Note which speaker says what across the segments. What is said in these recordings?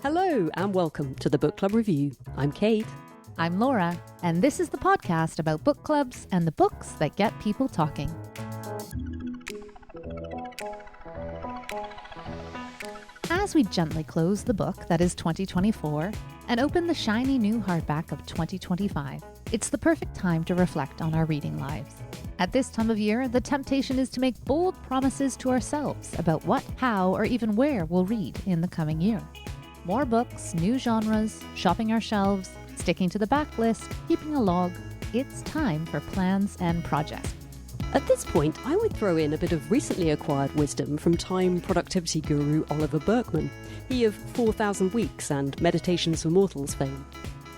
Speaker 1: Hello and welcome to the Book Club Review. I'm Kate.
Speaker 2: I'm Laura, and this is the podcast about book clubs and the books that get people talking. As we gently close the book that is 2024 and open the shiny new hardback of 2025, it's the perfect time to reflect on our reading lives. At this time of year, the temptation is to make bold promises to ourselves about what, how, or even where we'll read in the coming year. More books, new genres, shopping our shelves, sticking to the backlist, keeping a log. It's time for plans and projects.
Speaker 1: At this point, I would throw in a bit of recently acquired wisdom from time productivity guru Oliver Burkeman, he of 4,000 Weeks and Meditations for Mortals fame.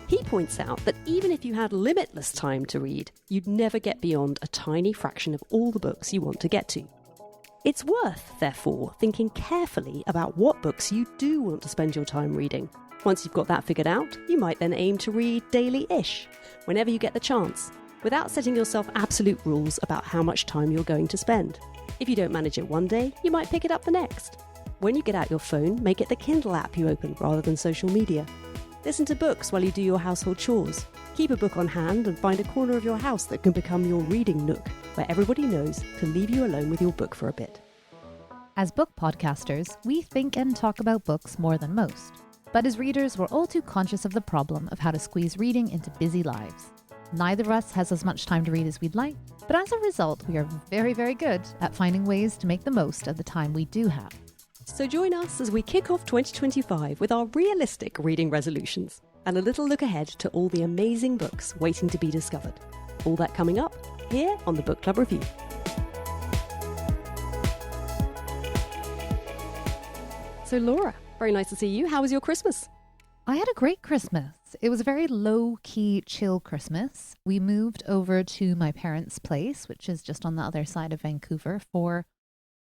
Speaker 1: He points out that even if you had limitless time to read, you'd never get beyond a tiny fraction of all the books you want to get to. It's worth, therefore, thinking carefully about what books you do want to spend your time reading. Once you've got that figured out, you might then aim to read daily-ish, whenever you get the chance, without setting yourself absolute rules about how much time you're going to spend. If you don't manage it one day, you might pick it up the next. When you get out your phone, make it the Kindle app you open rather than social media. Listen to books while you do your household chores. Keep a book on hand and find a corner of your house that can become your reading nook, where everybody knows to leave you alone with your book for a bit.
Speaker 2: As book podcasters, we think and talk about books more than most. But as readers, we're all too conscious of the problem of how to squeeze reading into busy lives. Neither of us has as much time to read as we'd like, but as a result, we are very, very good at finding ways to make the most of the time we do have.
Speaker 1: So join us as we kick off 2025 with our realistic reading resolutions and a little look ahead to all the amazing books waiting to be discovered. All that coming up here on the Book Club Review. So Laura, very nice to see you. How was your Christmas?
Speaker 2: I had a great Christmas. It was a very low-key, chill Christmas. We moved over to my parents' place, which is just on the other side of Vancouver, for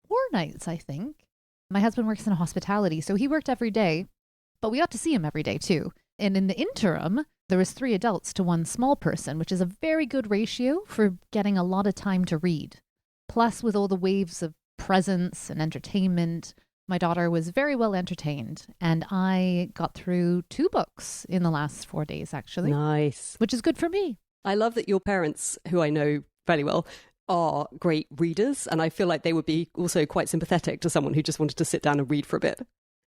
Speaker 2: 4 nights, I think. My husband works in hospitality, so he worked every day, but we got to see him every day too. And in the interim, there was 3 adults to 1 small person, which is a very good ratio for getting a lot of time to read. Plus, with all the waves of presents and entertainment, my daughter was very well entertained, and I got through 2 books in the last 4 days, actually.
Speaker 1: Nice.
Speaker 2: Which is good for me.
Speaker 1: I love that your parents, who I know fairly well, are great readers, and I feel like they would be also quite sympathetic to someone who just wanted to sit down and read for a bit.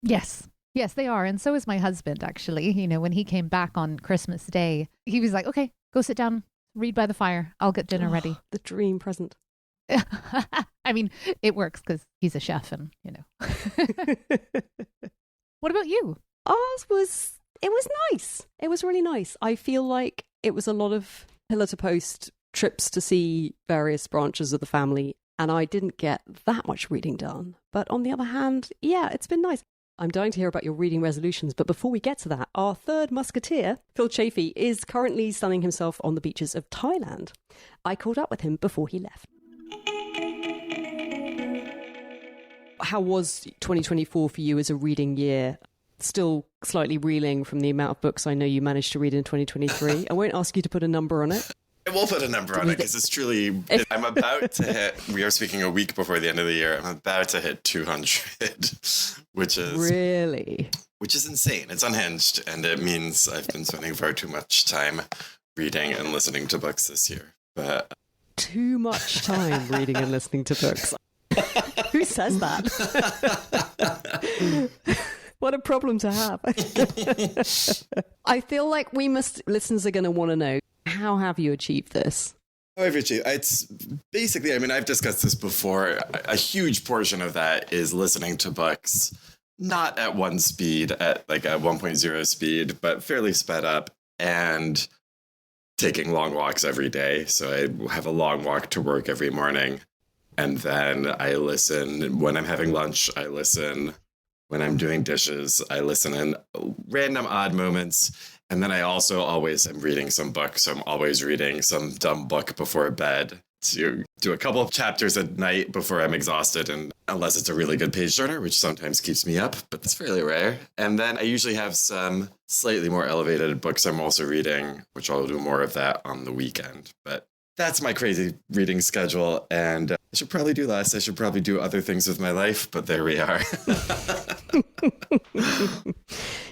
Speaker 2: Yes. Yes, they are. And so is my husband, actually. You know, when he came back on Christmas Day, he was like, okay, go sit down, read by the fire. I'll get dinner ready.
Speaker 1: The dream present.
Speaker 2: I mean, it works because he's a chef and, you know. What about you?
Speaker 1: It was nice. It was really nice. I feel like it was a lot of pillar to post trips to see various branches of the family, and I didn't get that much reading done. But on the other hand, yeah, it's been nice. I'm dying to hear about your reading resolutions, but before we get to that, our third musketeer, Phil Chafee, is currently sunning himself on the beaches of Thailand. I caught up with him before he left. How was 2024 for you as a reading year? Still slightly reeling from the amount of books I know you managed to read in 2023. I won't ask you to put a number on it.
Speaker 3: I will put a number on it because it's truly, I'm about to hit, we are speaking a week before the end of the year, I'm about to hit 200, which is...
Speaker 1: Really?
Speaker 3: Which is insane. It's unhinged, and it means I've been spending far too much time reading and listening to books this year. But
Speaker 1: too much time reading and listening to books. Who says that? What a problem to have. I feel like listeners are going to want to know, how have you achieved this?
Speaker 3: It's basically, I mean, I've discussed this before. A huge portion of that is listening to books, not at 1 speed, at like a 1.0 speed, but fairly sped up, and taking long walks every day. So I have a long walk to work every morning. And then I listen when I'm having lunch. I listen when I'm doing dishes. I listen in random odd moments. And then I also always am reading some book. So I'm always reading some dumb book before bed to do a couple of chapters at night before I'm exhausted. And unless it's a really good page turner, which sometimes keeps me up, but that's fairly rare. And then I usually have some slightly more elevated books I'm also reading, which I'll do more of that on the weekend. But that's my crazy reading schedule. And I should probably do less. I should probably do other things with my life, but there we are.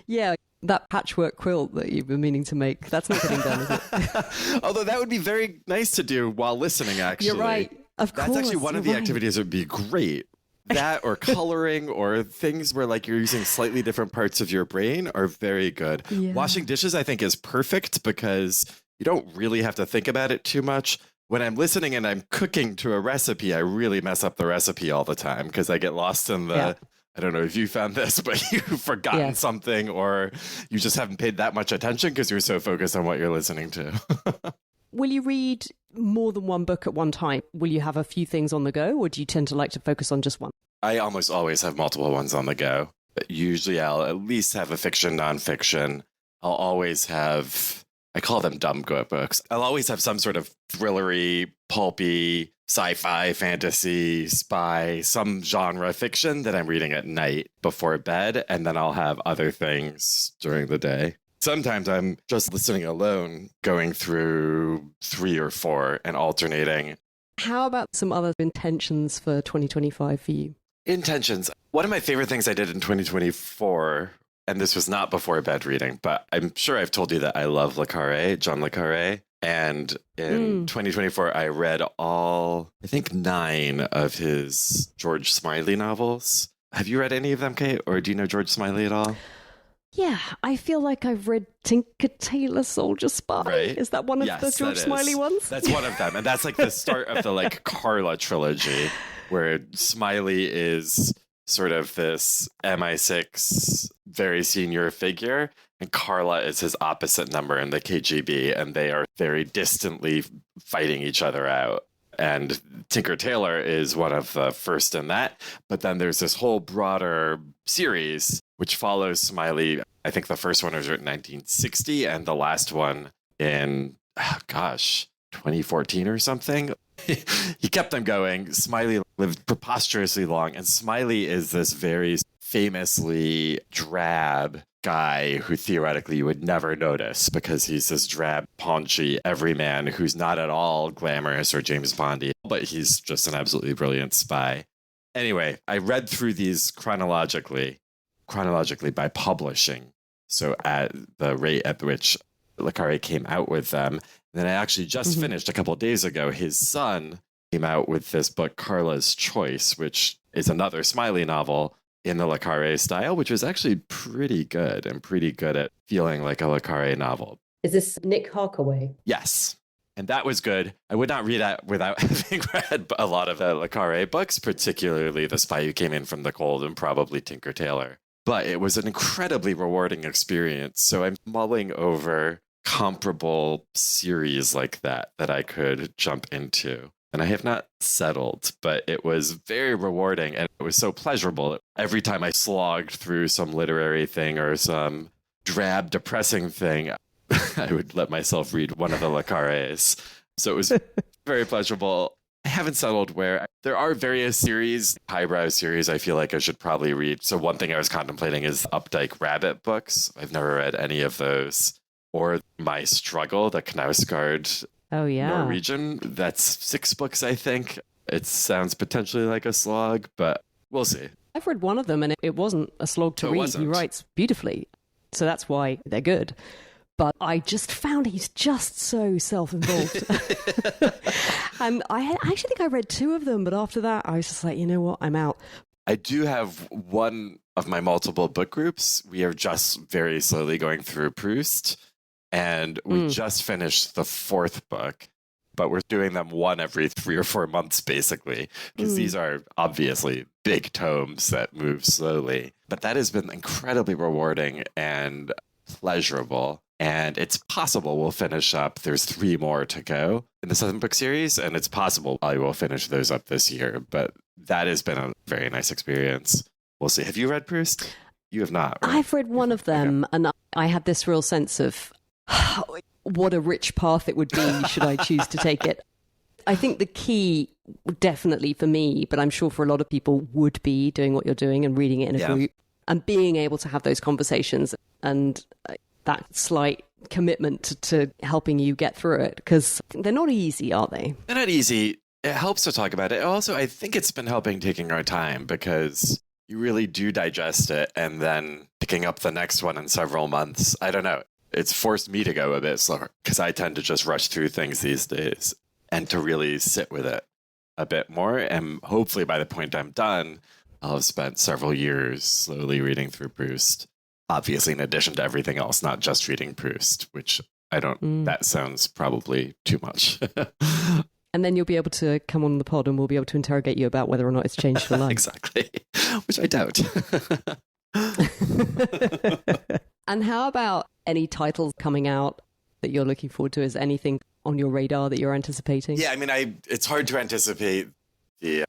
Speaker 1: Yeah, that patchwork quilt that you've been meaning to make, that's not getting done, is it?
Speaker 3: Although that would be very nice to do while listening, actually.
Speaker 1: You're right. Of course.
Speaker 3: That's actually one of the activities that would be great. That or coloring or things where like you're using slightly different parts of your brain are very good.
Speaker 1: Yeah.
Speaker 3: Washing dishes, I think, is perfect because you don't really have to think about it too much. When I'm listening and I'm cooking to a recipe, I really mess up the recipe all the time because I get lost in the, I don't know if you found this, but you've forgotten something or you just haven't paid that much attention because you're so focused on what you're listening to.
Speaker 1: Will you read more than one book at one time? Will you have a few things on the go, or do you tend to like to focus on just one?
Speaker 3: I almost always have multiple ones on the go. Usually I'll at least have a fiction, nonfiction. I'll always have, I call them dumb go books. I'll always have some sort of thrillery, pulpy, sci-fi, fantasy, spy, some genre fiction that I'm reading at night before bed, and then I'll have other things during the day. Sometimes I'm just listening alone, going through 3 or 4 and alternating.
Speaker 1: How about some other intentions for 2025 for you?
Speaker 3: Intentions. One of my favorite things I did in 2024, and this was not before bed reading, but I'm sure I've told you that I love Carre, John le Carre. And in 2024, I read all, I think 9 of his George Smiley novels. Have you read any of them, Kate? Or do you know George Smiley at all?
Speaker 1: Yeah, I feel like I've read Tinker Tailor Soldier Spy.
Speaker 3: Right.
Speaker 1: Is that one of the George Smiley ones?
Speaker 3: That's one of them. And that's like the start of the like Karla trilogy, where Smiley is sort of this MI6 very senior figure, and Karla is his opposite number in the KGB, and they are very distantly fighting each other out. And Tinker Tailor is one of the first in that. But then there's this whole broader series which follows Smiley. I think the first one was written in 1960 and the last one in, 2014 or something. He kept them going. Smiley lived preposterously long. And Smiley is this very famously drab guy who theoretically you would never notice because he's this drab, paunchy everyman who's not at all glamorous or James Bondy, but he's just an absolutely brilliant spy. Anyway, I read through these chronologically by publishing. So at the rate at which le Carre came out with them. And then I actually just finished a couple of days ago, his son came out with this book, Karla's Choice, which is another Smiley novel in the le Carre style, which was actually pretty good and pretty good at feeling like a le Carre novel.
Speaker 1: Is this Nick Harkaway?
Speaker 3: Yes. And that was good. I would not read that without having read a lot of the le Carre books, particularly The Spy Who Came In From the Cold and probably Tinker Tailor. But it was an incredibly rewarding experience. So I'm mulling over comparable series like that I could jump into. And I have not settled, but it was very rewarding and it was so pleasurable. Every time I slogged through some literary thing or some drab, depressing thing, I would let myself read one of the le Carres. So it was very pleasurable. I haven't settled where. There are various series, highbrow series I feel like I should probably read. So one thing I was contemplating is Updike Rabbit books. I've never read any of those. Or My Struggle, the Knausgard Norwegian. That's 6 books, I think. It sounds potentially like a slog, but we'll see.
Speaker 1: I've read one of them and it wasn't a slog to read. He writes beautifully. So that's why they're good. But I just found he's just so self-involved. And I actually think I read 2 of them, but after that, I was just like, you know what, I'm out.
Speaker 3: I do have one of my multiple book groups. We are just very slowly going through Proust, and we just finished the 4th book, but we're doing them one every 3 or 4 months, basically, because these are obviously big tomes that move slowly. But that has been incredibly rewarding and pleasurable. And it's possible we'll finish up. There's 3 more to go in the 7-book series, and it's possible I will finish those up this year. But that has been a very nice experience. We'll see. Have you read Proust? You have not, right?
Speaker 1: I've read one of them, and I had this real sense of what a rich path it would be should I choose to take it. I think the key, definitely for me, but I'm sure for a lot of people, would be doing what you're doing and reading it in a group and being able to have those conversations and that slight commitment to helping you get through it, because they're not easy, are they?
Speaker 3: They're not easy. It helps to talk about it. Also, I think it's been helping taking our time, because you really do digest it, and then picking up the next one in several months. I don't know. It's forced me to go a bit slower, because I tend to just rush through things these days, and to really sit with it a bit more. And hopefully by the point I'm done, I'll have spent several years slowly reading through Proust. Obviously, in addition to everything else, not just reading Proust, which that sounds probably too much.
Speaker 1: And then you'll be able to come on the pod and we'll be able to interrogate you about whether or not it's changed your life.
Speaker 3: Exactly, which I doubt.
Speaker 1: And how about any titles coming out that you're looking forward to? Is anything on your radar that you're anticipating?
Speaker 3: Yeah, I mean, it's hard to anticipate the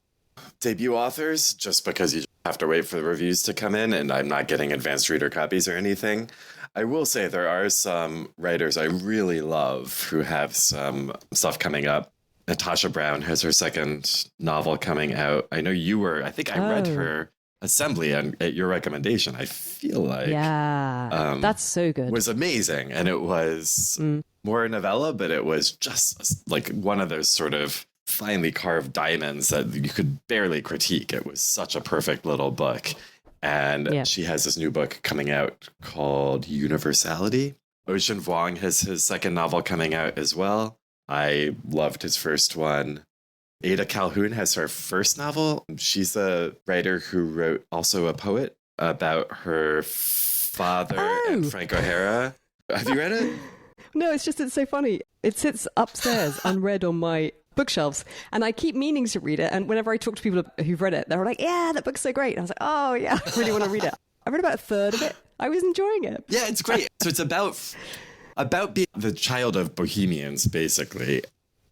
Speaker 3: debut authors just because you have to wait for the reviews to come in, and I'm not getting advanced reader copies or anything. I will say there are some writers I really love who have some stuff coming up. Natasha Brown has her second novel coming out. I know I think I read her Assembly at your recommendation. I feel like
Speaker 1: that's so good.
Speaker 3: Was amazing, and it was more a novella, but it was just like one of those sort of finely carved diamonds that you could barely critique. It was such a perfect little book. And she has this new book coming out called Universality. Ocean Vuong has his second novel coming out as well. I loved his first one. Ada Calhoun has her first novel. She's a writer who wrote also a poet about her father and Frank O'Hara. Have you read it?
Speaker 1: No, it's so funny. It sits upstairs unread on my bookshelves, and I keep meaning to read it. And whenever I talk to people who've read it, they're like, yeah, that book's so great. And I was like, oh yeah, I really want to read it. I read about a third of it. I was enjoying it.
Speaker 3: Yeah, it's great. So it's about being the child of Bohemians, basically.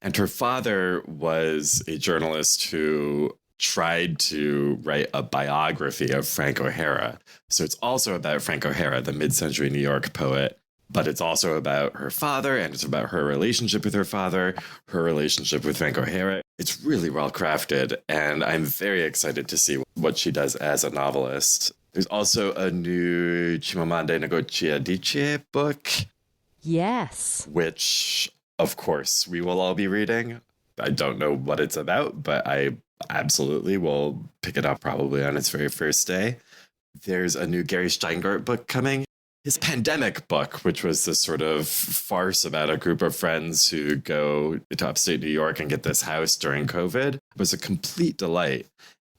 Speaker 3: And her father was a journalist who tried to write a biography of Frank O'Hara. So it's also about Frank O'Hara, the mid-century New York poet. But it's also about her father, and it's about her relationship with her father, her relationship with Frank O'Hara. It's really well crafted, and I'm very excited to see what she does as a novelist. There's also a new Chimamanda Ngozi Adichie book.
Speaker 1: Yes.
Speaker 3: Which, of course, we will all be reading. I don't know what it's about, but I absolutely will pick it up probably on its very first day. There's a new Gary Shteyngart book coming. His Pandemic book, which was this sort of farce about a group of friends who go to upstate New York and get this house during COVID, was a complete delight.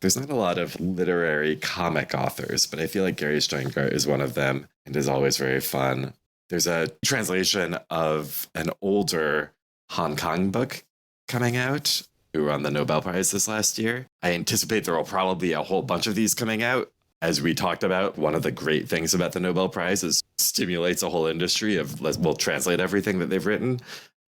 Speaker 3: There's not a lot of literary comic authors, but I feel like Gary Shteyngart is one of them and is always very fun. There's a translation of an older Hong Kong book coming out, who won the Nobel Prize this last year. I anticipate there will probably be a whole bunch of these coming out. As we talked about, one of the great things about the Nobel Prize is stimulates a whole industry of, we'll translate everything that they've written.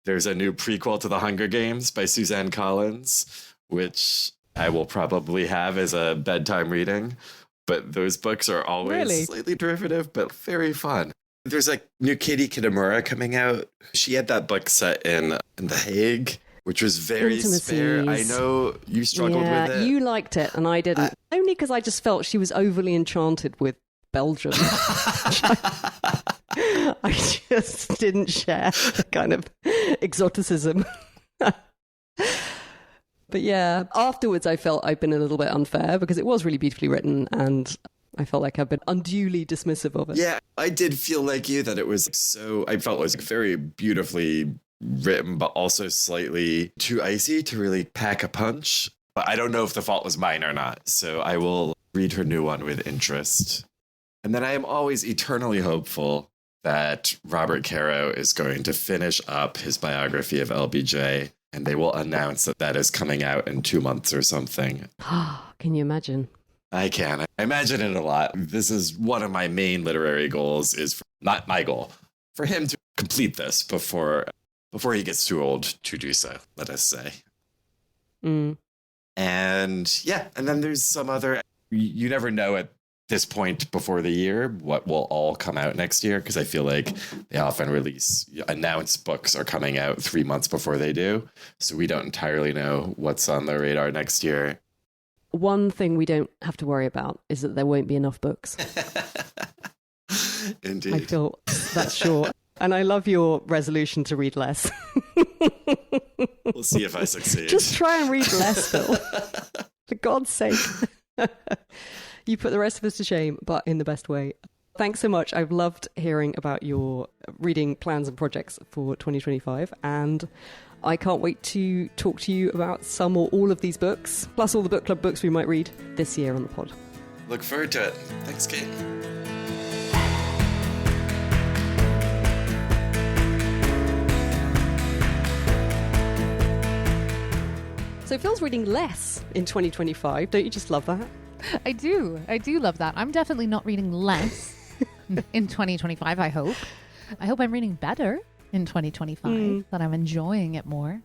Speaker 3: There's a new prequel to The Hunger Games by Suzanne Collins, which I will probably have as a bedtime reading. But those books are always slightly derivative, but very fun. There's a new Katie Kitamura coming out. She had that book set in The Hague, which was very
Speaker 1: Intimacies.
Speaker 3: spare. I know you struggled with it.
Speaker 1: You liked it, and I didn't. Only because I just felt she was overly enchanted with Belgium. I just didn't share the kind of exoticism. But yeah, afterwards I felt I'd been a little bit unfair because it was really beautifully written, and I felt like I've been unduly dismissive of it.
Speaker 3: Yeah, I did feel like you that it was I felt it was very beautifully written, but also slightly too icy to really pack a punch. But I don't know if the fault was mine or not, so I will read her new one with interest. And then I am always eternally hopeful that Robert Caro is going to finish up his biography of LBJ, and they will announce that is coming out in 2 months or something.
Speaker 1: Can you imagine?
Speaker 3: I can. I imagine it a lot. This is one of my main literary goals, not my goal, for him to complete this before he gets too old to do so, let us say. And yeah, and then there's some other, you never know at this point before the year what will all come out next year, because I feel like they often announce books are coming out 3 months before they do. So we don't entirely know what's on the radar next year.
Speaker 1: One thing we don't have to worry about is that there won't be enough books.
Speaker 3: Indeed.
Speaker 1: I feel that's sure. And I love your resolution to read less.
Speaker 3: We'll see if I succeed.
Speaker 1: Just try and read less, Phil. For God's sake. You put the rest of us to shame, but in the best way. Thanks so much. I've loved hearing about your reading plans and projects for 2025. And I can't wait to talk to you about some or all of these books, plus all the book club books we might read this year on the pod.
Speaker 3: Look forward to it. Thanks, Kate.
Speaker 1: So Phil's reading less in 2025. Don't you just love that?
Speaker 2: I do love that. I'm definitely not reading less in 2025, I hope. I hope I'm reading better in 2025, that I'm enjoying it more.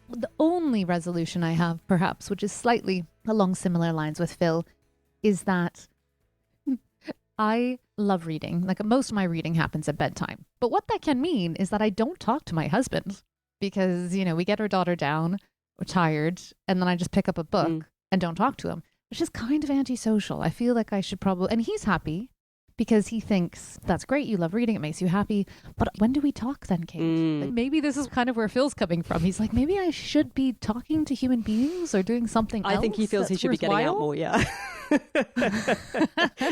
Speaker 2: The only resolution I have, perhaps, which is slightly along similar lines with Phil, is that I love reading. Like, most of my reading happens at bedtime. But what that can mean is that I don't talk to my husband because, we get our daughter down, we're tired, and then I just pick up a book and don't talk to him, which is kind of antisocial. I feel like I should probably, and he's happy because he thinks that's great. You love reading. It makes you happy. But when do we talk then, Kate? Like, maybe this is kind of where Phil's coming from. He's like, maybe I should be talking to human beings or doing something else.
Speaker 1: I think he feels he should be getting out more, yeah.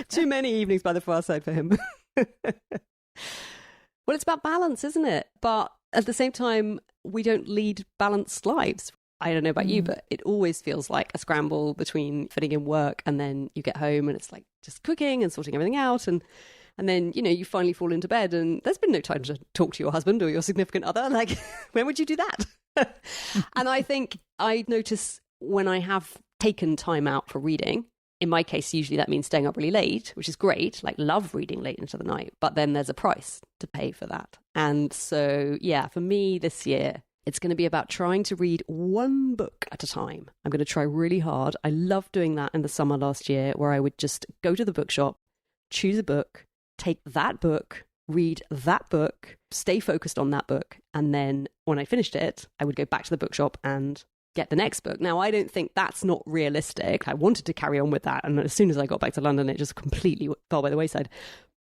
Speaker 1: Too many evenings by the fireside for him. Well, it's about balance, isn't it? But at the same time, we don't lead balanced lives. I don't know about you, but it always feels like a scramble between fitting in work and then you get home and it's like just cooking and sorting everything out. And then, you finally fall into bed and there's been no time to talk to your husband or your significant other. Like, when would you do that? And I think I notice when I have taken time out for reading, in my case, usually that means staying up really late, which is great. Like, love reading late into the night, but then there's a price to pay for that. And so, yeah, for me this year, it's going to be about trying to read one book at a time. I'm going to try really hard. I loved doing that in the summer last year, where I would just go to the bookshop, choose a book, take that book, read that book, stay focused on that book. And then when I finished it, I would go back to the bookshop and get the next book. Now, I don't think that's not realistic. I wanted to carry on with that. And as soon as I got back to London, it just completely fell by the wayside.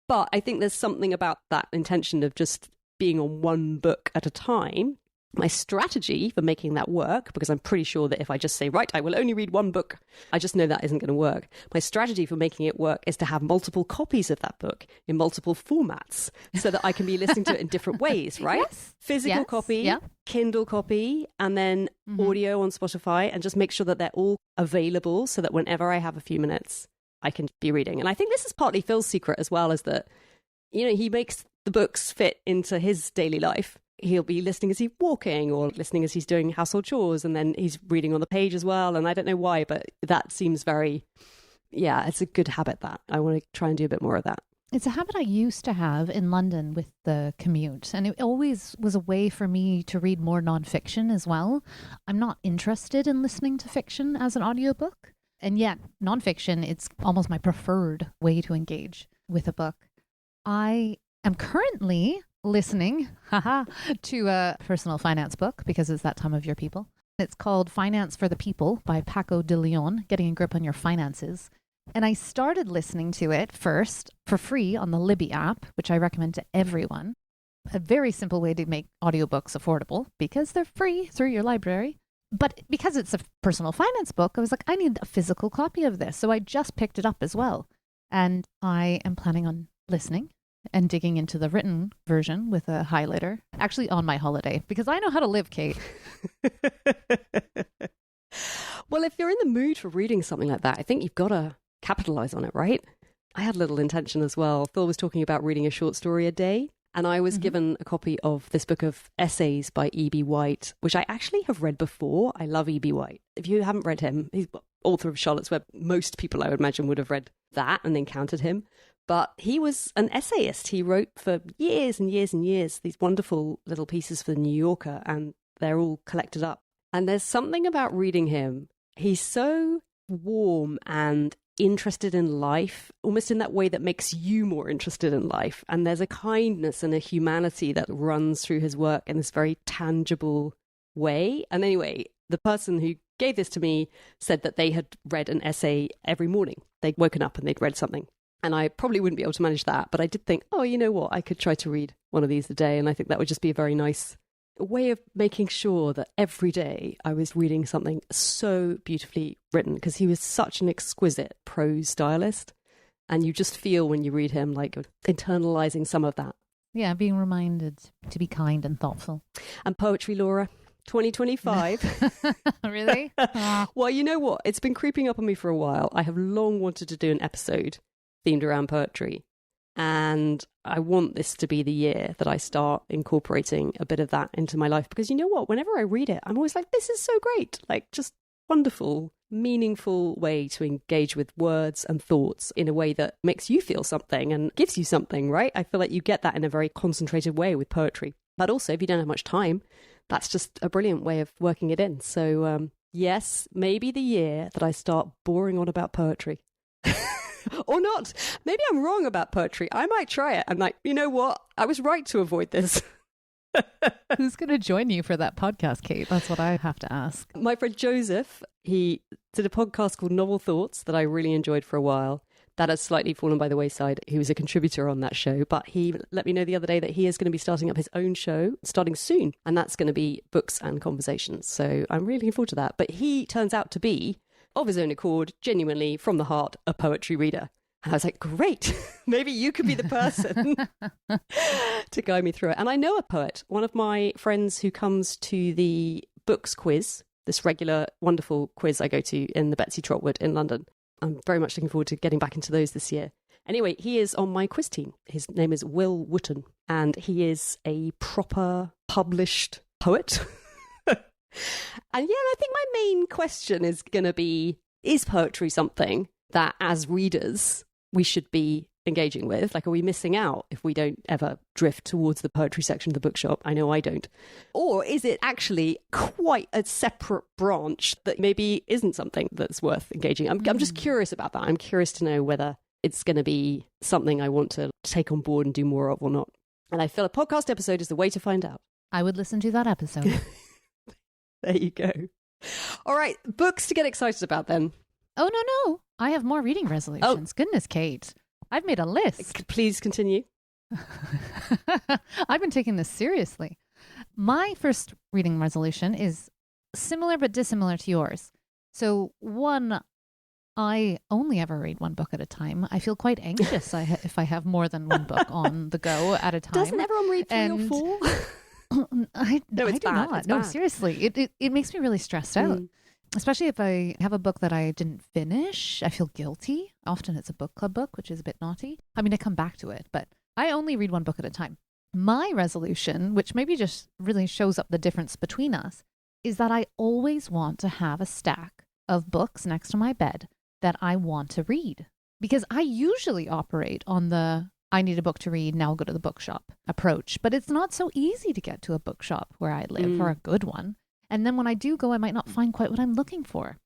Speaker 1: But I think there's something about that intention of just being on one book at a time. My strategy for making that work, because I'm pretty sure that if I just say, right, I will only read one book, I just know that isn't going to work. My strategy for making it work is to have multiple copies of that book in multiple formats so that I can be listening to it in different ways, right?
Speaker 2: Yes.
Speaker 1: Physical copy, Kindle copy, and then audio on Spotify, and just make sure that they're all available so that whenever I have a few minutes, I can be reading. And I think this is partly Phil's secret as well, is that, he makes the books fit into his daily life. He'll be listening as he's walking or listening as he's doing household chores, and then he's reading on the page as well. And I don't know why, but that seems very, it's a good habit that I want to try and do a bit more of that.
Speaker 2: It's a habit I used to have in London with the commute, and it always was a way for me to read more nonfiction as well. I'm not interested in listening to fiction as an audiobook, and yet nonfiction, it's almost my preferred way to engage with a book. I am currently listening to a personal finance book because it's that time of year, people. It's called Finance for the People by Paco de Leon, Getting a Grip on Your Finances. And I started listening to it first for free on the Libby app, which I recommend to everyone. A very simple way to make audiobooks affordable because they're free through your library. But because it's a personal finance book, I was like, I need a physical copy of this. So I just picked it up as well. And I am planning on listening and digging into the written version with a highlighter, actually on my holiday, because I know how to live, Kate.
Speaker 1: Well, if you're in the mood for reading something like that, I think you've got to capitalize on it, right? I had little intention as well. Phil was talking about reading a short story a day, and I was given a copy of this book of essays by E.B. White, which I actually have read before. I love E.B. White. If you haven't read him, he's author of Charlotte's Web. Most people, I would imagine, would have read that and encountered him. But he was an essayist. He wrote for years and years and years these wonderful little pieces for the New Yorker, and they're all collected up. And there's something about reading him. He's so warm and interested in life, almost in that way that makes you more interested in life. And there's a kindness and a humanity that runs through his work in this very tangible way. And anyway, the person who gave this to me said that they had read an essay every morning. They'd woken up and they'd read something. And I probably wouldn't be able to manage that. But I did think, oh, you know what? I could try to read one of these a day. And I think that would just be a very nice way of making sure that every day I was reading something so beautifully written, because he was such an exquisite prose stylist. And you just feel when you read him like internalizing some of that.
Speaker 2: Yeah, being reminded to be kind and thoughtful.
Speaker 1: And poetry, Laura, 2025.
Speaker 2: Really?
Speaker 1: Well, you know what? It's been creeping up on me for a while. I have long wanted to do an episode themed around poetry. And I want this to be the year that I start incorporating a bit of that into my life. Because you know what? Whenever I read it, I'm always like, this is so great. Like, just wonderful, meaningful way to engage with words and thoughts in a way that makes you feel something and gives you something, right? I feel like you get that in a very concentrated way with poetry. But also, if you don't have much time, that's just a brilliant way of working it in. So, yes, maybe the year that I start boring on about poetry. Or not. Maybe I'm wrong about poetry. I might try it. I'm like, you know what? I was right to avoid this.
Speaker 2: Who's going to join you for that podcast, Kate? That's what I have to ask.
Speaker 1: My friend Joseph, he did a podcast called Novel Thoughts that I really enjoyed for a while. That has slightly fallen by the wayside. He was a contributor on that show, but he let me know the other day that he is going to be starting up his own show starting soon. And that's going to be books and conversations. So I'm really looking forward to that. But he turns out to be, of his own accord, genuinely from the heart, a poetry reader. And I was like, great, maybe you could be the person to guide me through it. And I know a poet, one of my friends who comes to the books quiz, this regular wonderful quiz I go to in the Betsy Trotwood in London. I'm very much looking forward to getting back into those this year. Anyway, he is on my quiz team. His name is Will Wotton, and he is a proper published poet. And yeah, I think my main question is going to be, is poetry something that as readers we should be engaging with? Like, are we missing out if we don't ever drift towards the poetry section of the bookshop? I know I don't. Or is it actually quite a separate branch that maybe isn't something that's worth engaging? I'm just curious about that. I'm curious to know whether it's going to be something I want to take on board and do more of or not. And I feel a podcast episode is the way to find out.
Speaker 2: I would listen to that episode.
Speaker 1: There you go. All right, books to get excited about then.
Speaker 2: Oh, no. I have more reading resolutions. Goodness, Kate. I've made a list.
Speaker 1: Please continue.
Speaker 2: I've been taking this seriously. My first reading resolution is similar but dissimilar to yours. So one, I only ever read one book at a time. I feel quite anxious if I have more than one book on the go at a time.
Speaker 1: Doesn't everyone read 3 or 4?
Speaker 2: I do
Speaker 1: bad.
Speaker 2: not.
Speaker 1: It's
Speaker 2: no,
Speaker 1: bad.
Speaker 2: Seriously. It makes me really stressed out. Especially if I have a book that I didn't finish. I feel guilty. Often it's a book club book, which is a bit naughty. I mean, I come back to it, but I only read one book at a time. My resolution, which maybe just really shows up the difference between us, is that I always want to have a stack of books next to my bed that I want to read. Because I usually operate on the I need a book to read, now I'll go to the bookshop approach. But it's not so easy to get to a bookshop where I live, or a good one. And then when I do go, I might not find quite what I'm looking for.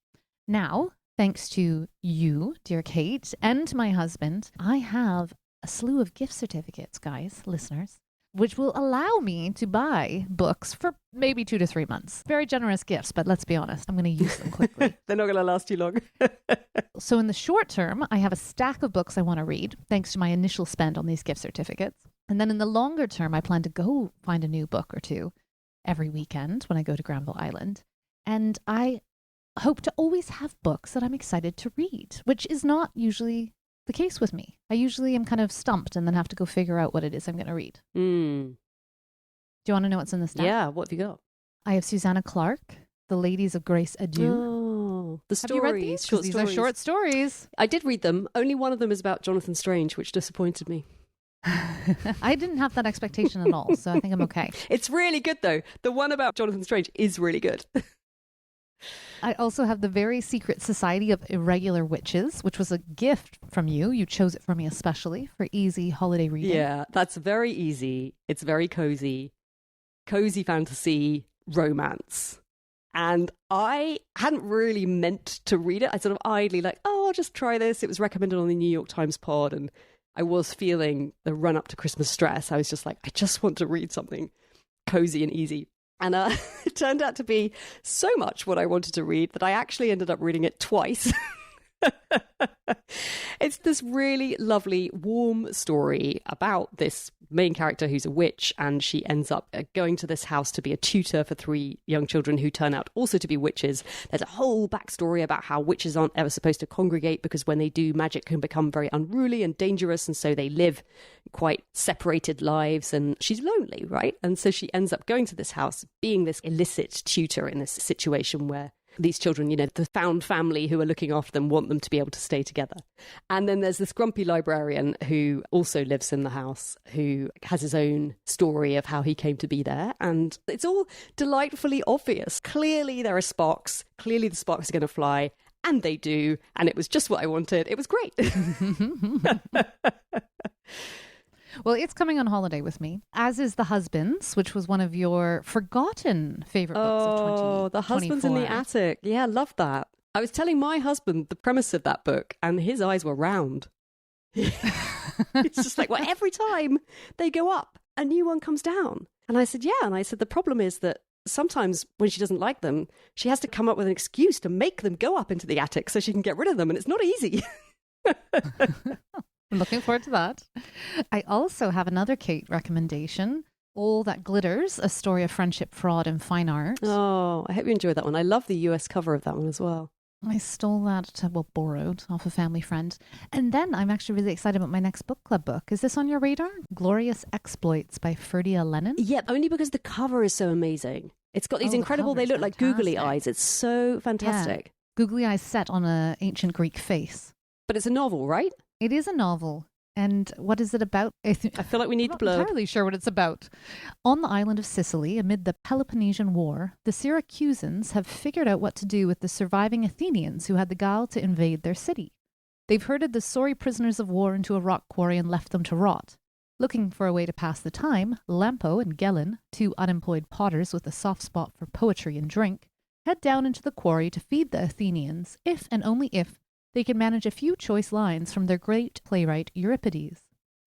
Speaker 2: Now, thanks to you, dear Kate, and my husband, I have a slew of gift certificates, guys, listeners, which will allow me to buy books for maybe 2 to 3 months. Very generous gifts, but let's be honest, I'm going to use them quickly.
Speaker 1: They're not going to last too long.
Speaker 2: So in the short term, I have a stack of books I want to read, thanks to my initial spend on these gift certificates. And then in the longer term, I plan to go find a new book or two every weekend when I go to Granville Island. And I hope to always have books that I'm excited to read, which is not usually the case with me. I usually am kind of stumped and then have to go figure out what it is I'm going to read. Do you want to know what's in the stack?
Speaker 1: Yeah, what have you got?
Speaker 2: I have Susanna Clarke, The Ladies of Grace Adieu.
Speaker 1: Oh, the stories.
Speaker 2: Have you read these? These are short stories.
Speaker 1: I did read them. Only one of them is about Jonathan Strange, which disappointed me.
Speaker 2: I didn't have that expectation at all, so I think I'm okay.
Speaker 1: It's really good, though. The one about Jonathan Strange is really good.
Speaker 2: I also have The Very Secret Society of Irregular Witches, which was a gift from you. You chose it for me especially for easy holiday reading.
Speaker 1: Yeah, that's very easy. It's very cozy. Cozy fantasy romance. And I hadn't really meant to read it. I sort of idly like, oh, I'll just try this. It was recommended on the New York Times pod, and I was feeling the run up to Christmas stress. I was just like, I just want to read something cozy and easy. And it turned out to be so much what I wanted to read that I actually ended up reading it twice. It's this really lovely, warm story about this main character who's a witch, and she ends up going to this house to be a tutor for 3 young children who turn out also to be witches. There's a whole backstory about how witches aren't ever supposed to congregate because when they do, magic can become very unruly and dangerous, and so they live quite separated lives, and she's lonely, right? And so she ends up going to this house, being this illicit tutor in this situation where these children, you know, the found family who are looking after them want them to be able to stay together. And then there's this grumpy librarian who also lives in the house, who has his own story of how he came to be there. And it's all delightfully obvious. Clearly there are sparks. Clearly the sparks are going to fly. And they do. And it was just what I wanted. It was great.
Speaker 2: Well, it's coming on holiday with me, as is The Husbands, which was one of your forgotten favorite books of 2024.
Speaker 1: Oh, The Husbands in the Attic. Yeah, love that. I was telling my husband the premise of that book, and his eyes were round. It's just like, well, every time they go up, a new one comes down. And I said, yeah. And I said, the problem is that sometimes when she doesn't like them, she has to come up with an excuse to make them go up into the attic so she can get rid of them. And it's not easy.
Speaker 2: I'm looking forward to that. I also have another Kate recommendation, All That Glitters, A Story of Friendship, Fraud, and Fine Art.
Speaker 1: Oh, I hope you enjoyed that one. I love the US cover of that one as well.
Speaker 2: I stole that, borrowed off a family friend. And then I'm actually really excited about my next book club book. Is this on your radar? Glorious Exploits by Ferdia Lennon.
Speaker 1: Yeah, only because the cover is so amazing. It's got these incredible, they look like googly eyes. It's so fantastic.
Speaker 2: Yeah. Googly eyes set on an ancient Greek face.
Speaker 1: But it's a novel, right?
Speaker 2: It is a novel. And what is it about? I
Speaker 1: feel like we need the blurb.
Speaker 2: I'm not entirely sure what it's about. On the island of Sicily, amid the Peloponnesian War, the Syracusans have figured out what to do with the surviving Athenians who had the gall to invade their city. They've herded the sorry prisoners of war into a rock quarry and left them to rot. Looking for a way to pass the time, Lampo and Gellin, 2 unemployed potters with a soft spot for poetry and drink, head down into the quarry to feed the Athenians, if and only if they can manage a few choice lines from their great playwright Euripides.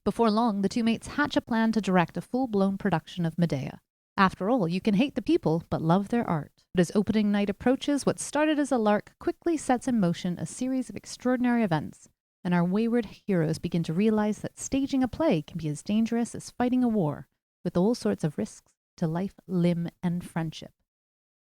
Speaker 2: Before long, the 2 mates hatch a plan to direct a full-blown production of Medea. After all, you can hate the people, but love their art. But as opening night approaches, what started as a lark quickly sets in motion a series of extraordinary events, and our wayward heroes begin to realize that staging a play can be as dangerous as fighting a war, with all sorts of risks to life, limb, and friendship.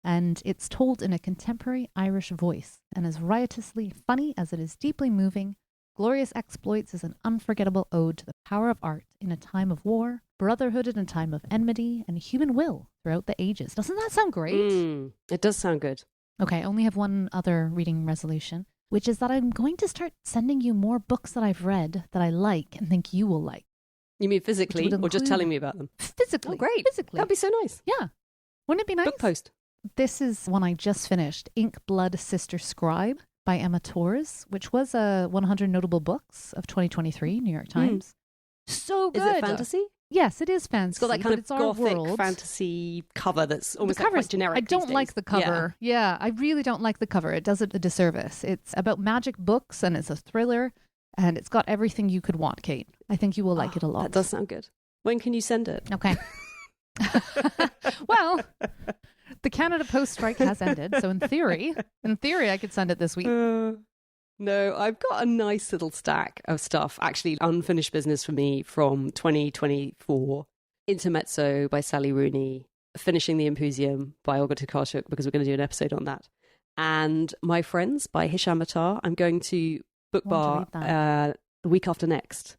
Speaker 2: And it's told in a contemporary Irish voice, and as riotously funny as it is deeply moving, Glorious Exploits is an unforgettable ode to the power of art in a time of war, brotherhood in a time of enmity, and human will throughout the ages. Doesn't that sound great?
Speaker 1: It does sound good.
Speaker 2: Okay, I only have one other reading resolution, which is that I'm going to start sending you more books that I've read that I like and think you will like.
Speaker 1: You mean physically, or just telling me about them?
Speaker 2: Physically.
Speaker 1: Oh, great.
Speaker 2: Physically.
Speaker 1: That'd be so nice.
Speaker 2: Yeah. Wouldn't it be nice?
Speaker 1: Book post.
Speaker 2: This is one I just finished, Ink Blood Sister Scribe by Emma Torres, which was a 100 Notable Books of 2023, New York Times. So good.
Speaker 1: Is it fantasy?
Speaker 2: Yes, it is fantasy.
Speaker 1: It's got that kind of gothic
Speaker 2: world.
Speaker 1: fantasy cover that's almost like quite generic.
Speaker 2: I don't like the cover. Yeah, I really don't like the cover. It does it a disservice. It's about magic books and it's a thriller and it's got everything you could want, Kate. I think you will like it a lot.
Speaker 1: That does sound good. When can you send it?
Speaker 2: Okay. Well, the Canada Post strike has ended, so in theory, I could send it this week.
Speaker 1: No, I've got a nice little stack of stuff, actually unfinished business for me from 2024. Intermezzo by Sally Rooney, Finishing the Impusium by Olga Tokarczuk, because we're going to do an episode on that. And My Friends by Hisham Attar. I'm going to Book Bar the week after next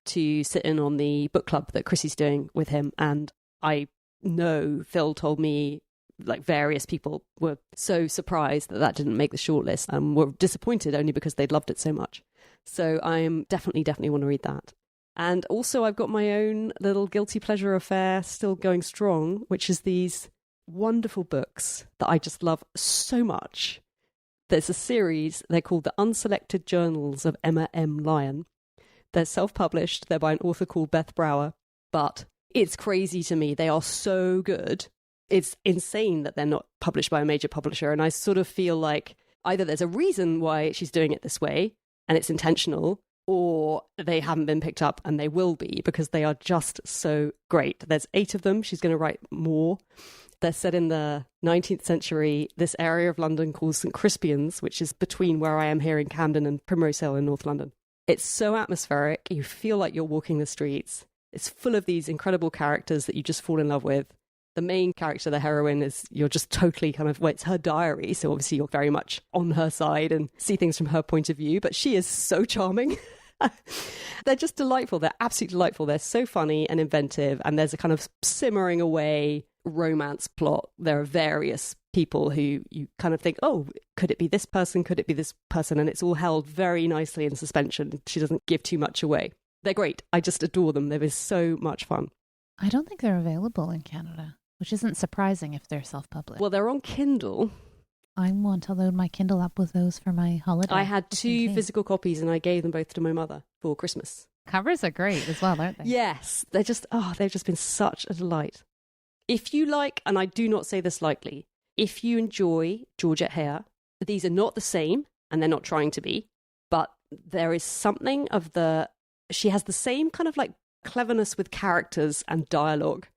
Speaker 1: to sit in on the book club that Chrissy's doing with him. And I know Phil told me like various people were so surprised that that didn't make the shortlist and were disappointed only because they'd loved it so much. So I am definitely want to read that. And also I've got my own little guilty pleasure affair still going strong, which is these wonderful books that I just love so much. There's a series, they're called The Unselected Journals of Emma M. Lyon. They're self-published, they're by an author called Beth Brower, but it's crazy to me. They are so good. It's insane that they're not published by a major publisher. And I sort of feel like either there's a reason why she's doing it this way and it's intentional, or they haven't been picked up and they will be because they are just so great. There's 8 of them. She's going to write more. They're set in the 19th century, this area of London called St Crispian's, which is between where I am here in Camden and Primrose Hill in North London. It's so atmospheric. You feel like you're walking the streets. It's full of these incredible characters that you just fall in love with. The main character, the heroine, is you're just totally kind of, well, it's her diary. So obviously you're very much on her side and see things from her point of view. But she is so charming. They're just delightful. They're absolutely delightful. They're so funny and inventive. And there's a kind of simmering away romance plot. There are various people who you kind of think, oh, could it be this person? Could it be this person? And it's all held very nicely in suspension. She doesn't give too much away. They're great. I just adore them. They were so much fun.
Speaker 2: I don't think they're available in Canada, which isn't surprising if they're self-published.
Speaker 1: Well, they're on Kindle.
Speaker 2: I want to load my Kindle up with those for my holiday.
Speaker 1: I had 2 physical copies and I gave them both to my mother for Christmas.
Speaker 2: Covers are great as well, aren't they?
Speaker 1: Yes. They've just been such a delight. If you like, and I do not say this lightly, if you enjoy Georgette Hare, these are not the same and they're not trying to be, but there is something of she has the same kind of like cleverness with characters and dialogue.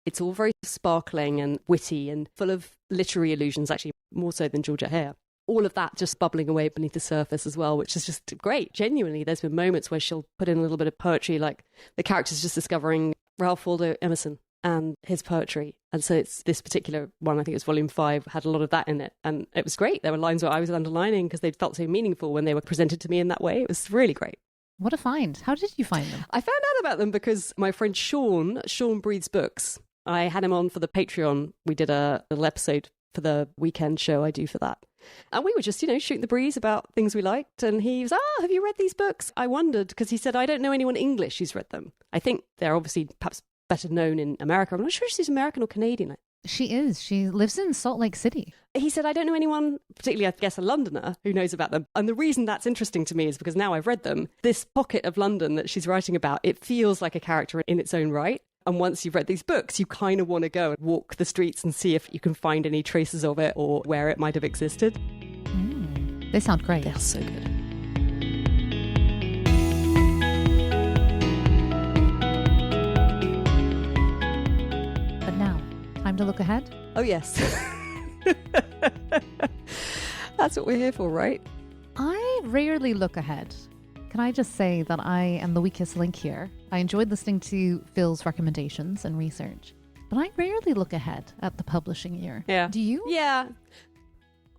Speaker 1: It's all very sparkling and witty and full of literary allusions, actually more so than Georgette Hare. All of that just bubbling away beneath the surface as well, which is just great. Genuinely, there's been moments where she'll put in a little bit of poetry, like the character's just discovering Ralph Waldo Emerson and his poetry. And so it's this particular one, I think it was volume 5, had a lot of that in it. And it was great. There were lines where I was underlining because they felt so meaningful when they were presented to me in that way. It was really great.
Speaker 2: What a find. How did you find them?
Speaker 1: I found out about them because my friend Sean Breathes Books, I had him on for the Patreon. We did a little episode for the weekend show I do for that. And we were just, shooting the breeze about things we liked. And he was, have you read these books? I wondered, because he said, I don't know anyone English who's read them. I think they're obviously perhaps better known in America. I'm not sure if she's American or Canadian.
Speaker 2: She is. She lives in Salt Lake City.
Speaker 1: He said, I don't know anyone, particularly, I guess, a Londoner who knows about them. And the reason that's interesting to me is because now I've read them, this pocket of London that she's writing about, it feels like a character in its own right. And once you've read these books, you kind of want to go and walk the streets and see if you can find any traces of it or where it might have existed.
Speaker 2: They sound great.
Speaker 1: They're so good.
Speaker 2: But now, time to look ahead?
Speaker 1: Oh, yes. That's what we're here for, right?
Speaker 2: I rarely look ahead. Can I just say that I am the weakest link here? I enjoyed listening to Phil's recommendations and research, but I rarely look ahead at the publishing year.
Speaker 1: Yeah.
Speaker 2: Do you?
Speaker 1: Yeah.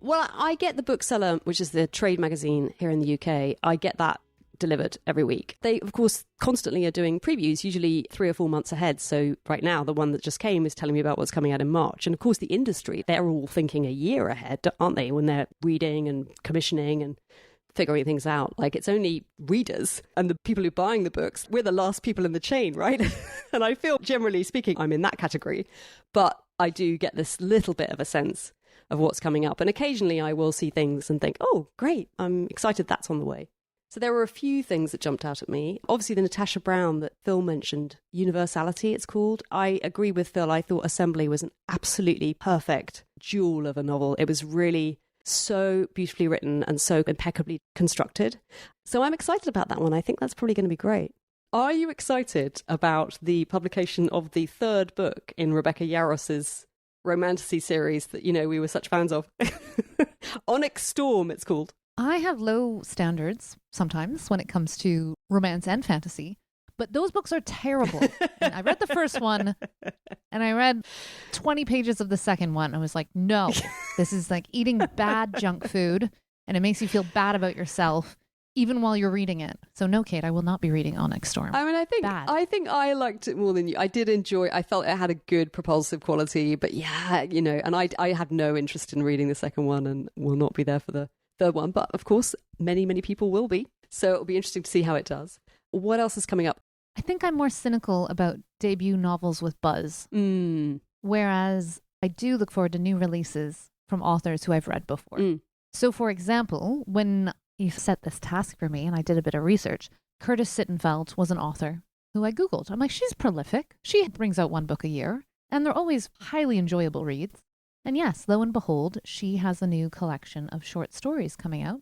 Speaker 1: Well, I get the Bookseller, which is the trade magazine here in the UK. I get that delivered every week. They, of course, constantly are doing previews, usually 3 or 4 months ahead. So right now, the one that just came is telling me about what's coming out in March. And of course, the industry, they're all thinking a year ahead, aren't they, when they're reading and commissioning and figuring things out. Like, it's only readers and the people who are buying the books. We're the last people in the chain, right? And I feel, generally speaking, I'm in that category. But I do get this little bit of a sense of what's coming up. And occasionally I will see things and think, oh, great, I'm excited that's on the way. So there were a few things that jumped out at me. Obviously, the Natasha Brown that Phil mentioned, Universality, it's called. I agree with Phil. I thought Assembly was an absolutely perfect jewel of a novel. It was really so beautifully written and so impeccably constructed. So I'm excited about that one. I think that's probably going to be great. Are you excited about the publication of the 3rd book in Rebecca Yaros's romantasy series that, we were such fans of? Onyx Storm, it's called.
Speaker 2: I have low standards sometimes when it comes to romance and fantasy, but those books are terrible. And I read the first one and I read 20 pages of the second one. I was like, no, this is like eating bad junk food and it makes you feel bad about yourself even while you're reading it. So no, Kate, I will not be reading Onyx Storm.
Speaker 1: I mean, I think I liked it more than you. I did enjoy, I felt it had a good propulsive quality, but yeah, and I had no interest in reading the second one and will not be there for the 3rd one. But of course, many, many people will be. So it'll be interesting to see how it does. What else is coming up?
Speaker 2: I think I'm more cynical about debut novels with buzz. Whereas I do look forward to new releases from authors who I've read before. So for example, when you set this task for me and I did a bit of research, Curtis Sittenfeld was an author who I Googled. I'm like, she's prolific. She brings out 1 book a year and they're always highly enjoyable reads. And yes, lo and behold, she has a new collection of short stories coming out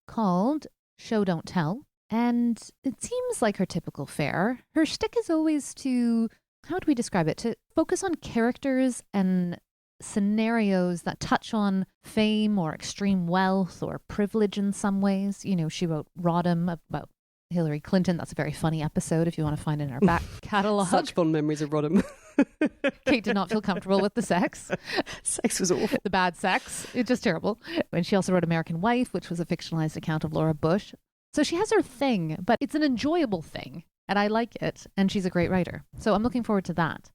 Speaker 2: called Show Don't Tell. And it seems like her typical fare. Her shtick is always to, how do we describe it? To focus on characters and scenarios that touch on fame or extreme wealth or privilege in some ways. You know, she wrote Rodham about Hillary Clinton. That's a very funny episode if you want to find it in our back catalogue.
Speaker 1: Such fond memories of Rodham.
Speaker 2: Kate did not feel comfortable with the sex.
Speaker 1: Sex was awful.
Speaker 2: The bad sex. It's just terrible. And she also wrote American Wife, which was a fictionalized account of Laura Bush. So she has her thing, but it's an enjoyable thing. And I like it. And she's a great writer. So I'm looking forward to that.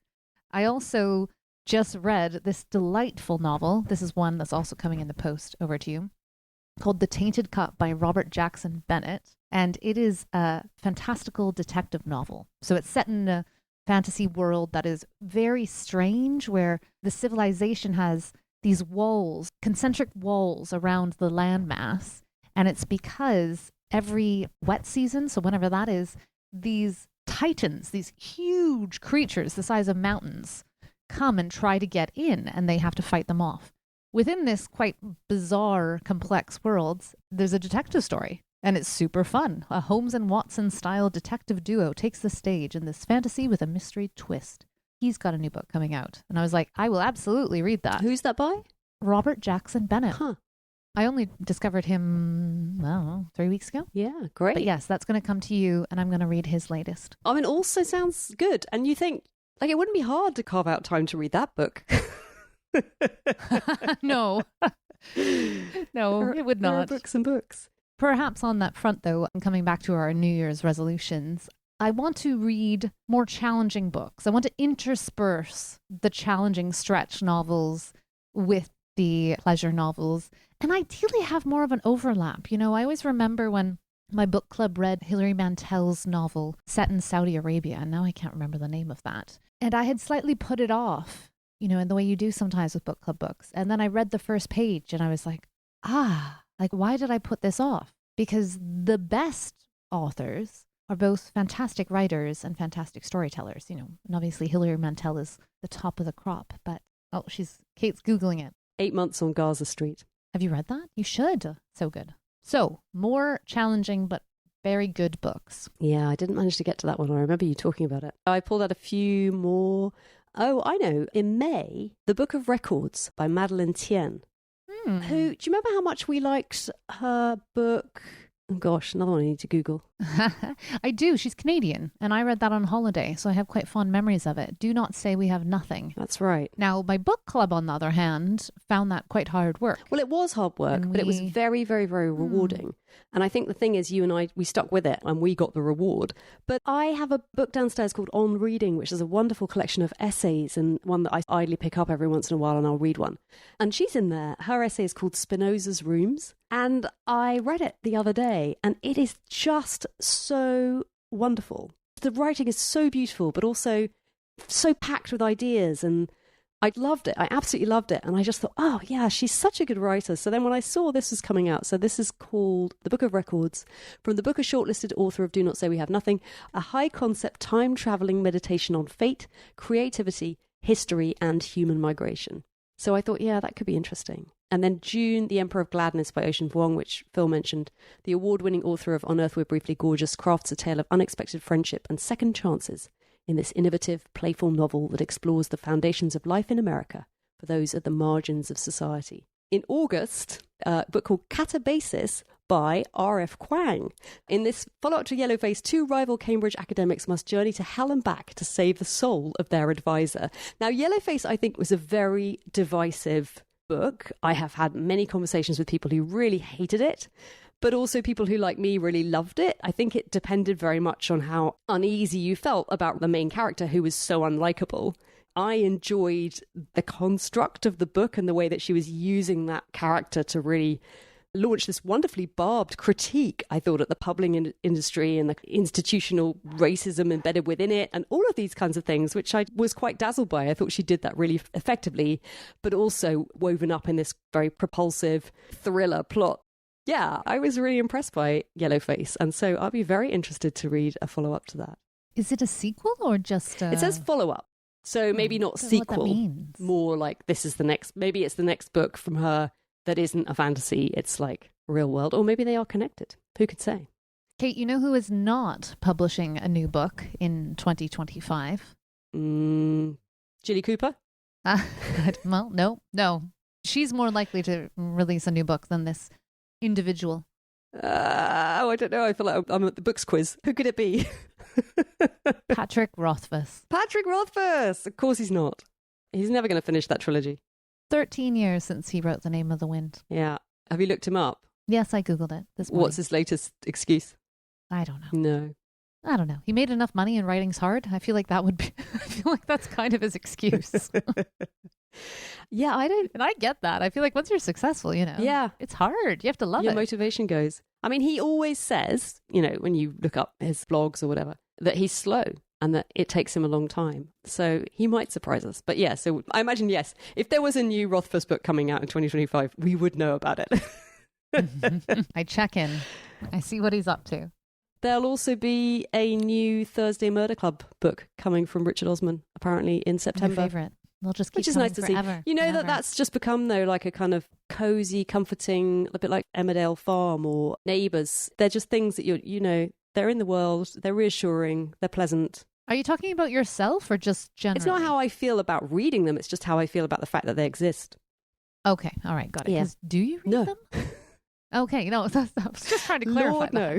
Speaker 2: I also just read this delightful novel. This is one that's also coming in the post over to you, called The Tainted Cup by Robert Jackson Bennett. And it is a fantastical detective novel. So it's set in a fantasy world that is very strange, where the civilization has these walls, concentric walls around the landmass. And it's because every wet season, so whenever that is, these titans, these huge creatures the size of mountains, come and try to get in, and they have to fight them off. Within this quite bizarre, complex world, there's a detective story, and it's super fun. A Holmes and Watson style detective duo takes the stage in this fantasy with a mystery twist. He's got a new book coming out, and I was like, I will absolutely read that.
Speaker 1: Who's that by?
Speaker 2: Robert Jackson Bennett.
Speaker 1: Huh.
Speaker 2: I only discovered him, I don't know, 3 weeks ago.
Speaker 1: Yeah, great.
Speaker 2: But yes, that's going to come to you, and I'm going to read his latest.
Speaker 1: I mean, also sounds good. And you think, like, it wouldn't be hard to carve out time to read that book.
Speaker 2: No. No, it would
Speaker 1: There are
Speaker 2: not.
Speaker 1: books and books.
Speaker 2: Perhaps on that front, though, and coming back to our New Year's resolutions, I want to read more challenging books. I want to intersperse the challenging stretch novels with the pleasure novels, and ideally have more of an overlap. You know, I always remember when my book club read Hilary Mantel's novel set in Saudi Arabia, and now I can't remember the name of that. And I had slightly put it off, you know, in the way you do sometimes with book club books. And then I read the first page and I was like, like, why did I put this off? Because the best authors are both fantastic writers and fantastic storytellers, you know, and obviously Hilary Mantel is the top of the crop, but, Kate's Googling it.
Speaker 1: 8 months on Gaza Street.
Speaker 2: Have you read that? You should. So good. So, more challenging but very good books.
Speaker 1: Yeah, I didn't manage to get to that one. I remember you talking about it. I pulled out a few more. Oh, I know. In May, The Book of Records by Madeleine Tien. Do you remember how much we liked her book? Oh gosh, another one I need to Google.
Speaker 2: I do. She's Canadian, and I read that on holiday, so I have quite fond memories of it. Do Not Say We Have Nothing.
Speaker 1: That's right.
Speaker 2: Now, my book club, on the other hand, found that quite hard work.
Speaker 1: Well, it was hard work, but it was very, very, very rewarding. And I think the thing is, you and I, we stuck with it and we got the reward. But I have a book downstairs called On Reading, which is a wonderful collection of essays, and one that I idly pick up every once in a while and I'll read one. And she's in there. Her essay is called Spinoza's Rooms. And I read it the other day, and it is just so wonderful. The writing is so beautiful, but also so packed with ideas, and I loved it. I absolutely loved it. And I just thought, oh yeah, she's such a good writer. So then when I saw this was coming out, so this is called The Book of Records, from the book a shortlisted author of Do Not Say We Have Nothing, a high concept time traveling meditation on fate, creativity, history, and human migration. So I thought, yeah, that could be interesting. And then June, The Emperor of Gladness by Ocean Vuong, which Phil mentioned. The award-winning author of On Earth We're Briefly Gorgeous crafts a tale of unexpected friendship and second chances in this innovative, playful novel that explores the foundations of life in America for those at the margins of society. In August, a book called Catabasis by R.F. Kuang. In this follow-up to Yellowface, two rival Cambridge academics must journey to hell and back to save the soul of their advisor. Now, Yellowface, I think, was a very divisive book. I have had many conversations with people who really hated it, but also people who, like me, really loved it. I think it depended very much on how uneasy you felt about the main character, who was so unlikable. I enjoyed the construct of the book and the way that she was using that character to really launch this wonderfully barbed critique, I thought, at the publishing industry and the institutional racism embedded within it and all of these kinds of things, which I was quite dazzled by. I thought she did that really effectively, but also woven up in this very propulsive thriller plot. Yeah, I was really impressed by Yellowface, and so I'll be very interested to read a follow-up to that.
Speaker 2: Is it a sequel or just
Speaker 1: It says follow-up, so maybe not sequel, more like this is the next, maybe it's the next book from her that isn't a fantasy, it's like real world, or maybe they are connected. Who could say?
Speaker 2: Kate, you know who is not publishing a new book in 2025?
Speaker 1: Jilly Cooper?
Speaker 2: Well, no. She's more likely to release a new book than this individual.
Speaker 1: I don't know. I feel like I'm at the books quiz. Who could it be?
Speaker 2: Patrick Rothfuss.
Speaker 1: Patrick Rothfuss! Of course he's not. He's never going to finish that trilogy.
Speaker 2: 13 years since he wrote The Name of the Wind.
Speaker 1: Yeah. Have you looked him up?
Speaker 2: Yes, I Googled it this morning.
Speaker 1: What's his latest excuse?
Speaker 2: I don't know.
Speaker 1: No.
Speaker 2: I don't know. He made enough money and writing's hard. I feel like that would be, I feel like that's kind of his excuse.
Speaker 1: Yeah, I don't.
Speaker 2: And I get that. I feel like once you're successful,
Speaker 1: Yeah.
Speaker 2: it's hard. You have to love
Speaker 1: Your
Speaker 2: it.
Speaker 1: motivation goes. I mean, he always says, when you look up his blogs or whatever, that he's slow and that it takes him a long time. So he might surprise us. But yeah, so I imagine, yes, if there was a new Rothfuss book coming out in 2025, we would know about it.
Speaker 2: I check in. I see what he's up to.
Speaker 1: There'll also be a new Thursday Murder Club book coming from Richard Osman, apparently in September.
Speaker 2: My favorite. They'll just keep
Speaker 1: Which is
Speaker 2: coming
Speaker 1: nice to
Speaker 2: forever,
Speaker 1: see.
Speaker 2: forever.
Speaker 1: That's just become, though, like a kind of cozy, comforting, a bit like Emmerdale Farm or Neighbours. They're just things that they're in the world, they're reassuring, they're pleasant.
Speaker 2: Are you talking about yourself or just generally?
Speaker 1: It's not how I feel about reading them, it's just how I feel about the fact that they exist.
Speaker 2: Okay, all right, got it.
Speaker 1: Yeah.
Speaker 2: 'Cause do you read them? Okay, I was just trying to clarify.
Speaker 1: Lord, no.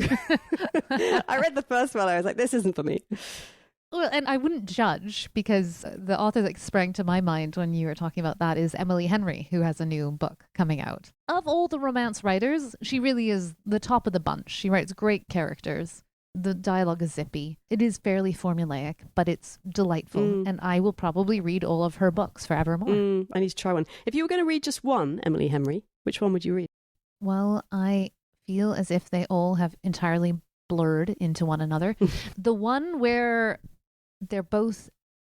Speaker 1: I read the first one, I was like, this isn't for me.
Speaker 2: Well, and I wouldn't judge because the author that sprang to my mind when you were talking about that is Emily Henry, who has a new book coming out. Of all the romance writers, she really is the top of the bunch. She writes great characters. The dialogue is zippy. It is fairly formulaic, but it's delightful. And I will probably read all of her books forevermore.
Speaker 1: I need to try one. If you were going to read just one Emily Henry, which one would you read?
Speaker 2: Well, I feel as if they all have entirely blurred into one another. The one where they're both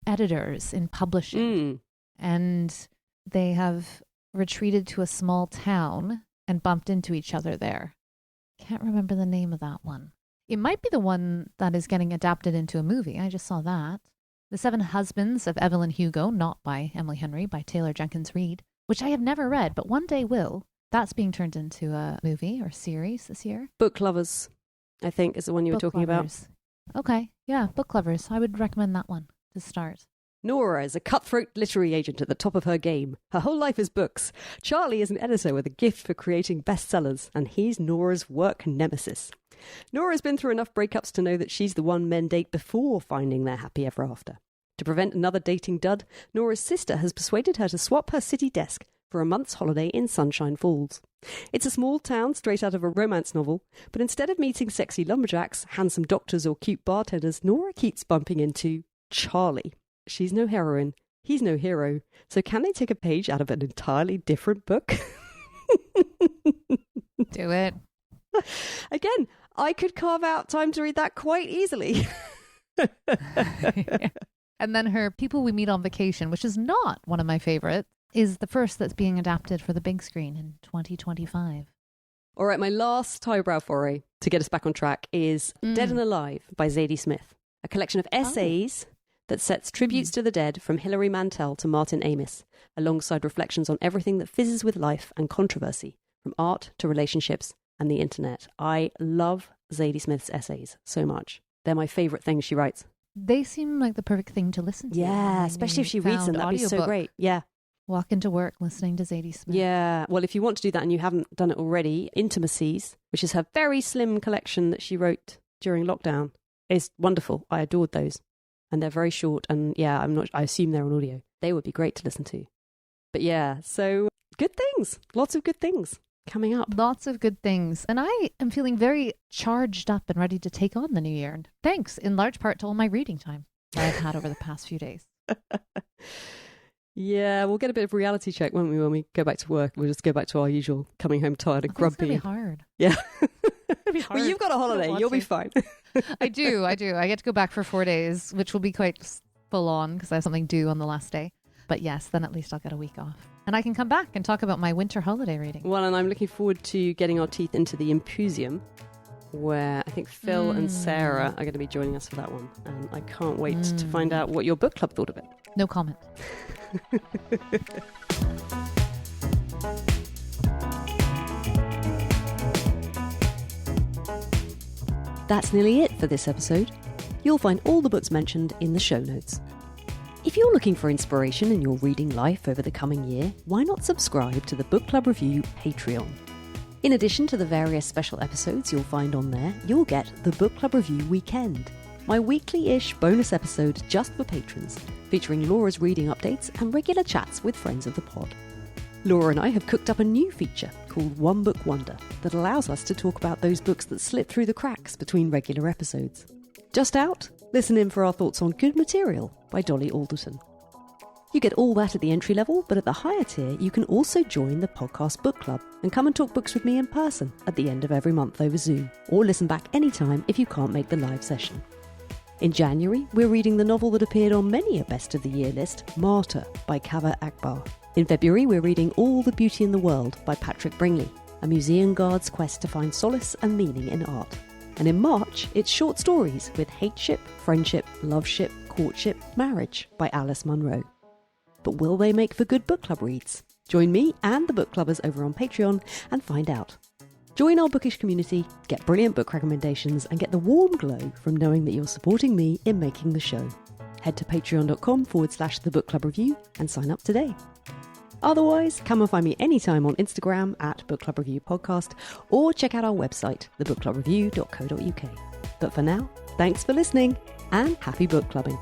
Speaker 2: editors in publishing and they have retreated to a small town and bumped into each other there. Can't remember the name of that one. It might be the one that is getting adapted into a movie. I just saw that. The Seven Husbands of Evelyn Hugo, not by Emily Henry, by Taylor Jenkins Reid, which I have never read, but one day will. That's being turned into a movie or series this year.
Speaker 1: Book Lovers, I think, is the one you were talking about.
Speaker 2: Okay, yeah, Book Lovers. I would recommend that one to start.
Speaker 1: Nora is a cutthroat literary agent at the top of her game. Her whole life is books. Charlie is an editor with a gift for creating bestsellers, and he's Nora's work nemesis. Nora's been through enough breakups to know that she's the one men date before finding their happy ever after. To prevent another dating dud, Nora's sister has persuaded her to swap her city desk for a month's holiday in Sunshine Falls. It's a small town straight out of a romance novel, but instead of meeting sexy lumberjacks, handsome doctors or cute bartenders, Nora keeps bumping into Charlie. She's no heroine, he's no hero, so can they take a page out of an entirely different book?
Speaker 2: Do it.
Speaker 1: Again, I could carve out time to read that quite easily.
Speaker 2: And then her People We Meet on Vacation, which is not one of my favorites, is the first that's being adapted for the big screen in 2025.
Speaker 1: All right, my last highbrow foray to get us back on track is Dead and Alive by Zadie Smith, a collection of essays that sets tributes to the dead from Hilary Mantel to Martin Amis, alongside reflections on everything that fizzes with life and controversy, from art to relationships and the internet. I love Zadie Smith's essays so much. They're my favourite things she writes.
Speaker 2: They seem like the perfect thing to listen to.
Speaker 1: Yeah, especially if she reads them. That'd be so great. Yeah.
Speaker 2: Walk into work listening to Zadie Smith.
Speaker 1: Yeah. Well, if you want to do that and you haven't done it already, Intimacies, which is her very slim collection that she wrote during lockdown, is wonderful. I adored those. And they're very short. And yeah, I assume they're on audio. They would be great to listen to. But yeah, so good things. Lots of good things coming up.
Speaker 2: Lots of good things. And I am feeling very charged up and ready to take on the new year. And thanks in large part to all my reading time that I've had over the past few days.
Speaker 1: Yeah, we'll get a bit of reality check, won't we, when we go back to work? We'll just go back to our usual coming home tired and grumpy.
Speaker 2: It's going to be hard.
Speaker 1: Yeah.
Speaker 2: It'll be hard.
Speaker 1: Well, you've got a holiday. You'll be fine.
Speaker 2: I do. I get to go back for 4 days, which will be quite full on because I have something due on the last day. But yes, then at least I'll get a week off. And I can come back and talk about my winter holiday reading. Well,
Speaker 1: and I'm looking forward to getting our teeth into the Impusium, where I think Phil and Sarah are going to be joining us for that one. And I can't wait to find out what your book club thought of it.
Speaker 2: No comment.
Speaker 1: That's nearly it for this episode. You'll find all the books mentioned in the show notes. If you're looking for inspiration in your reading life over the coming year, why not subscribe to the Book Club Review Patreon? In addition to the various special episodes you'll find on there, you'll get the Book Club Review Weekend, my weekly-ish bonus episode just for patrons, featuring Laura's reading updates and regular chats with friends of the pod. Laura and I have cooked up a new feature called One Book Wonder that allows us to talk about those books that slip through the cracks between regular episodes. Just out? Listen in for our thoughts on Good Material by Dolly Alderton. You get all that at the entry level, but at the higher tier you can also join the podcast book club and come and talk books with me in person at the end of every month over Zoom, or listen back anytime if you can't make the live session. In January, we're reading the novel that appeared on many a Best of the Year list, Martyr by Kaveh Akbar. In February, we're reading All the Beauty in the World by Patrick Bringley, a museum guard's quest to find solace and meaning in art. And in March, it's short stories with Hateship, Friendship, Loveship, Courtship, Marriage by Alice Munro. But will they make for good book club reads? Join me and the book clubbers over on Patreon and find out. Join our bookish community, get brilliant book recommendations, and get the warm glow from knowing that you're supporting me in making the show. Head to patreon.com/The Book Club Review and sign up today. Otherwise, come and find me anytime on Instagram at Book Club Review Podcast, or check out our website, thebookclubreview.co.uk. But for now, thanks for listening and happy book clubbing.